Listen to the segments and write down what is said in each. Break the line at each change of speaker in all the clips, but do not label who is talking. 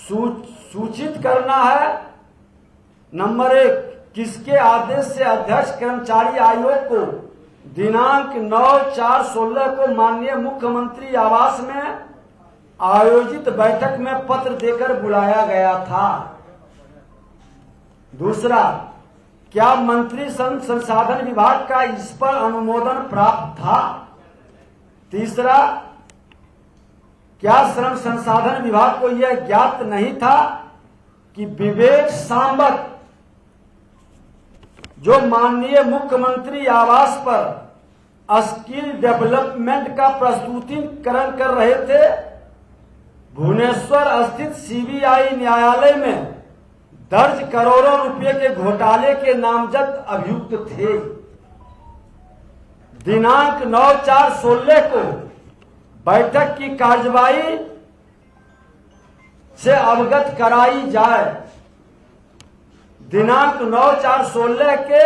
सूचित करना है। नंबर 1, किसके आदेश से अध्यक्ष कर्मचारी आयोग को दिनांक 9/4/16 को माननीय मुख्यमंत्री आवास में आयोजित बैठक में पत्र देकर बुलाया गया था। दूसरा, क्या मंत्री श्रम संसाधन विभाग का इस पर अनुमोदन प्राप्त था। तीसरा, क्या श्रम संसाधन विभाग को यह ज्ञात नहीं था कि विवेक सांबत जो माननीय मुख्यमंत्री आवास पर स्किल डेवलपमेंट का प्रस्तुतिकरण कर रहे थे, भुवनेश्वर स्थित सीबीआई न्यायालय में दर्ज करोड़ों रुपए के घोटाले के नामजद अभियुक्त थे। दिनांक 9/4/16 को बैठक की कार्यवाही से अवगत कराई जाए। दिनांक 9/4/16 के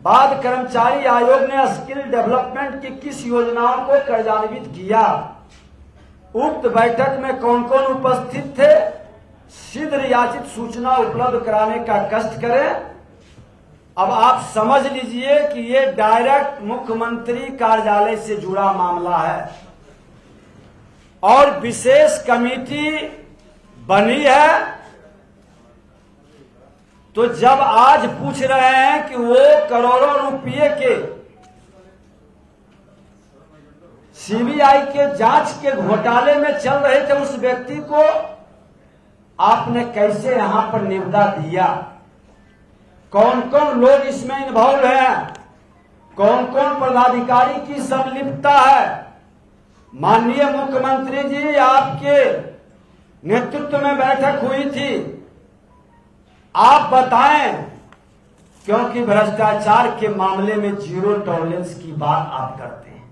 बाद कर्मचारी आयोग ने स्किल डेवलपमेंट की किस योजनाओं को कार्यान्वित किया। उक्त बैठक में कौन कौन उपस्थित थे, शीघ्र याचित सूचना उपलब्ध कराने का कष्ट करें। अब आप समझ लीजिए कि ये डायरेक्ट मुख्यमंत्री कार्यालय से जुड़ा मामला है और विशेष कमेटी बनी है। तो जब आज पूछ रहे हैं कि वो करोड़ों रुपये के सीबीआई के जांच के घोटाले में चल रहे थे, उस व्यक्ति को आपने कैसे यहां पर निविदा दिया। कौन कौन लोग इसमें इन्वॉल्व हैं, कौन कौन पदाधिकारी की संलिप्तता है। माननीय मुख्यमंत्री जी, आपके नेतृत्व में बैठक हुई थी, आप बताएं, क्योंकि भ्रष्टाचार के मामले में जीरो टॉलरेंस की बात आप करते हैं।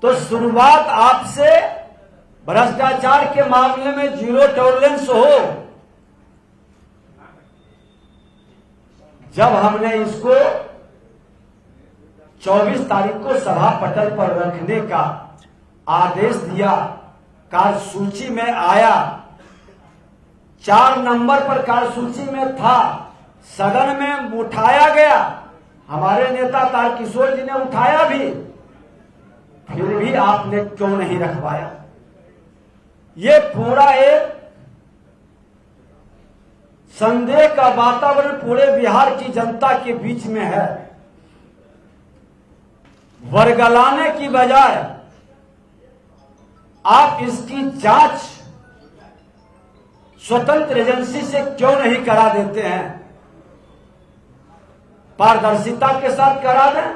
तो शुरुआत आपसे भ्रष्टाचार के मामले में जीरो टॉलरेंस हो। जब हमने इसको 24 तारीख को सभा पटल पर रखने का आदेश दिया, कार्यसूची में आया, 4 नंबर पर कार्यसूची में था, सदन में उठाया गया, हमारे नेता तारकिशोर जी ने उठाया भी, फिर भी आपने क्यों नहीं रखवाया। ये पूरा एक संदेह का वातावरण पूरे बिहार की जनता के बीच में है। वर्गलाने की बजाय आप इसकी जांच स्वतंत्र एजेंसी से क्यों नहीं करा देते हैं। पारदर्शिता के साथ करा दें,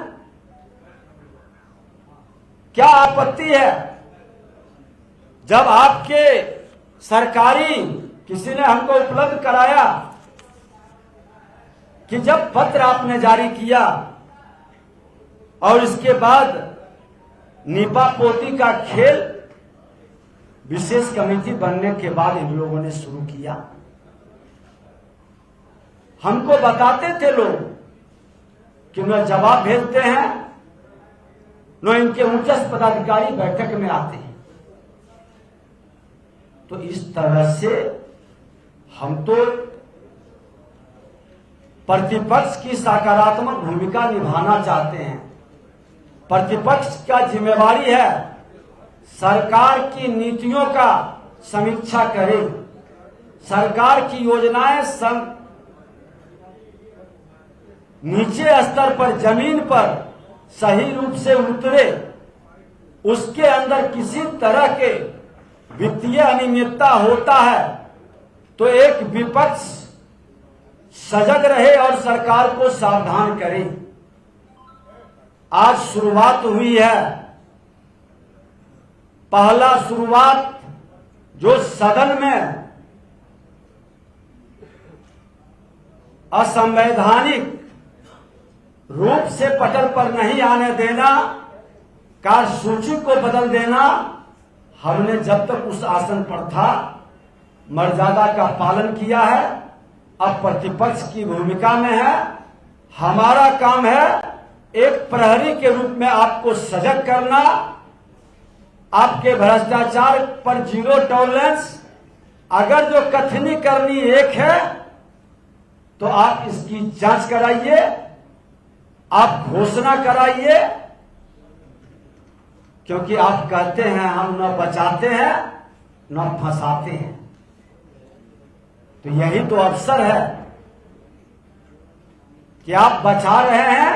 क्या आपत्ति है। जब आपके सरकारी किसी ने हमको उपलब्ध कराया कि जब पत्र आपने जारी किया और इसके बाद नीपा पोती का खेल विशेष कमेटी बनने के बाद इन लोगों ने शुरू किया। हमको बताते थे लोग कि न जवाब भेजते हैं, न इनके उच्च पदाधिकारी बैठक में आते हैं। तो इस तरह से हम तो प्रतिपक्ष की सकारात्मक भूमिका निभाना चाहते हैं। प्रतिपक्ष का जिम्मेवारी है सरकार की नीतियों का समीक्षा करे, सरकार की योजनाएं नीचे स्तर पर, जमीन पर सही रूप से उतरे, उसके अंदर किसी तरह के वित्तीय अनियमितता होता है तो एक विपक्ष सजग रहे और सरकार को सावधान करे। आज शुरुआत हुई है, पहला शुरुआत जो सदन में असंवैधानिक रूप से पटल पर नहीं आने देना, कार्यसूची को बदल देना, हमने जब तक उस आसन पर था मर्यादा का पालन किया है। अब प्रतिपक्ष की भूमिका में है, हमारा काम है एक प्रहरी के रूप में आपको सजग करना, आपके भ्रष्टाचार पर जीरो टॉलरेंस, अगर जो कथनी करनी एक है तो आप इसकी जांच कराइए, आप घोषणा कराइए, क्योंकि आप कहते हैं हम न बचाते हैं न फंसाते हैं। तो यही तो अवसर है कि आप बचा रहे हैं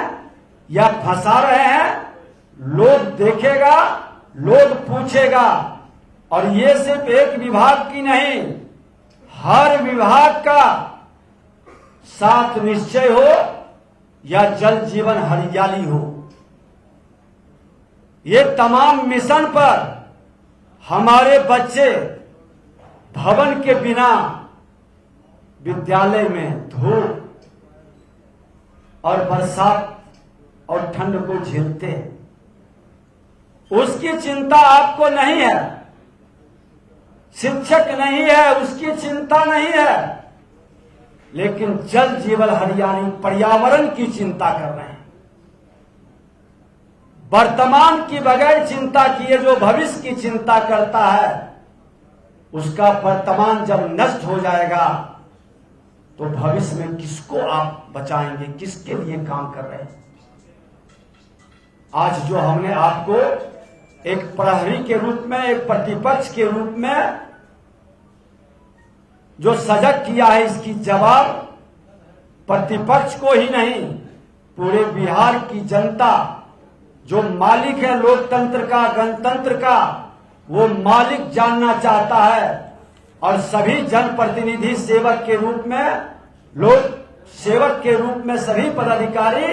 या फंसा रहे हैं, लोग देखेगा, लोग पूछेगा। और ये सिर्फ एक विभाग की नहीं, हर विभाग का साथ निश्चय हो या जल जीवन हरियाली हो, ये तमाम मिशन पर हमारे बच्चे भवन के बिना विद्यालय में धूप और बरसात और ठंड को झेलते हैं। उसकी चिंता आपको नहीं है, शिक्षक नहीं है, उसकी चिंता नहीं है, लेकिन जल जीवन हरियाली पर्यावरण की चिंता कर रहे हैं। वर्तमान की बगैर चिंता किए जो भविष्य की चिंता करता है, उसका वर्तमान जब नष्ट हो जाएगा तो भविष्य में किसको आप बचाएंगे, किसके लिए काम कर रहे हैं। आज जो हमने आपको एक प्रहरी के रूप में, एक प्रतिपक्ष के रूप में जो सजग किया है, इसकी जवाब प्रतिपक्ष को ही नहीं, पूरे बिहार की जनता जो मालिक है लोकतंत्र का, गणतंत्र का, वो मालिक जानना चाहता है। और सभी जनप्रतिनिधि सेवक के रूप में, लोक सेवक के रूप में सभी पदाधिकारी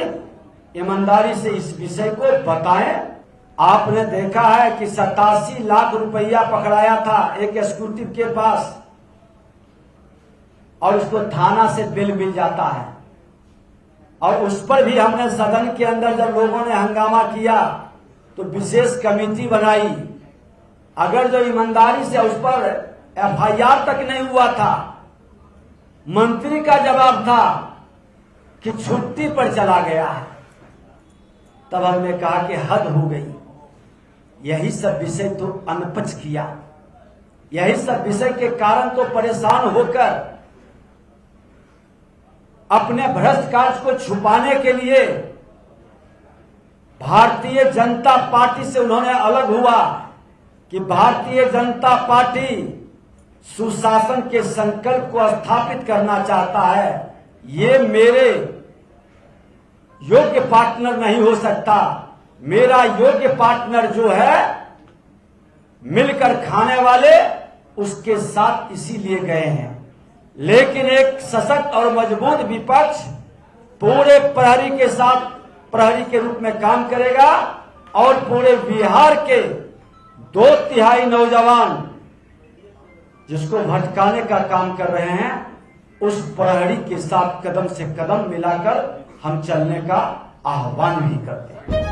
ईमानदारी से इस विषय को बताएं। आपने देखा है कि 87 लाख रुपया पकड़ाया था एक एक्जीक्यूटिव के पास, और उसको थाना से बिल मिल जाता है। और उस पर भी हमने सदन के अंदर जब लोगों ने हंगामा किया तो विशेष कमेटी बनाई। अगर जो ईमानदारी से उस पर FIR तक नहीं हुआ था, मंत्री का जवाब था कि छुट्टी पर चला गया है, तब हमने कहा कि हद हो गई। यही सब विषय तो अनपच किया, यही सब विषय के कारण तो परेशान होकर अपने भ्रष्ट कार्य को छुपाने के लिए भारतीय जनता पार्टी से उन्होंने अलग हुआ कि भारतीय जनता पार्टी सुशासन के संकल्प को स्थापित करना चाहता है। ये मेरे योग्य पार्टनर नहीं हो सकता, मेरा योग्य पार्टनर जो है मिलकर खाने वाले, उसके साथ इसीलिए गए हैं। लेकिन एक सशक्त और मजबूत विपक्ष पूरे प्रहरी के साथ प्रहरी के रूप में काम करेगा और पूरे बिहार के 2/3 नौजवान जिसको भटकाने का काम कर रहे हैं, उस प्रहरी के साथ कदम से कदम मिलाकर हम चलने का आह्वान भी करते हैं।